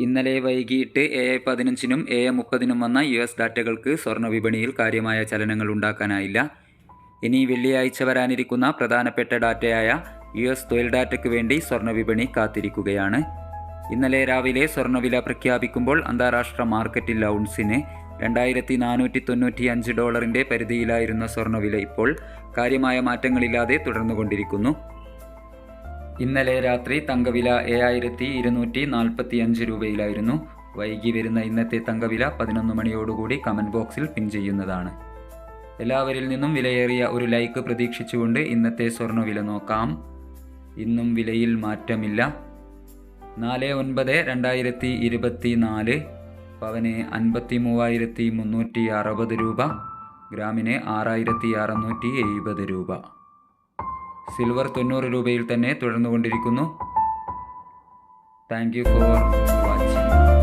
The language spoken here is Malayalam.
ഇന്നലെ വൈകിട്ട് 7:15-നും 7:30-നും വന്ന US ഡാറ്റകൾക്ക് സ്വർണ്ണ വിപണിയിൽ കാര്യമായ ചലനങ്ങൾ ഉണ്ടാക്കാനായില്ല. ഇനി വെള്ളിയാഴ്ച വരാനിരിക്കുന്ന പ്രധാനപ്പെട്ട ഡാറ്റയായ US തൊഴിൽ ഡാറ്റയ്ക്ക് വേണ്ടി സ്വർണ്ണ വിപണി കാത്തിരിക്കുകയാണ്. ഇന്നലെ രാവിലെ സ്വർണ്ണവില പ്രഖ്യാപിക്കുമ്പോൾ അന്താരാഷ്ട്ര മാർക്കറ്റിൽ ഔൺസിന് $2,495 പരിധിയിലായിരുന്ന സ്വർണ്ണവില ഇപ്പോൾ കാര്യമായ മാറ്റങ്ങളില്ലാതെ തുടർന്നുകൊണ്ടിരിക്കുന്നു. ഇന്നലെ രാത്രി തങ്കവില 7,245 രൂപയിലായിരുന്നു. വൈകി വരുന്ന ഇന്നത്തെ തങ്കവില 11 മണിയോടുകൂടി കമൻറ്റ് ബോക്സിൽ പിൻ ചെയ്യുന്നതാണ്. എല്ലാവരിൽ നിന്നും വിലയേറിയ ഒരു ലൈക്ക് പ്രതീക്ഷിച്ചുകൊണ്ട് ഇന്നത്തെ സ്വർണ്ണവില നോക്കാം. ഇന്നും വിലയിൽ മാറ്റമില്ല. 4/9/2024 പവന് 53,360 രൂപ, ഗ്രാമിന് 6,670 രൂപ. സിൽവർ 90 രൂപയിൽ തന്നെ തുടർന്നുകൊണ്ടിരിക്കുന്നു. Thank you for watching.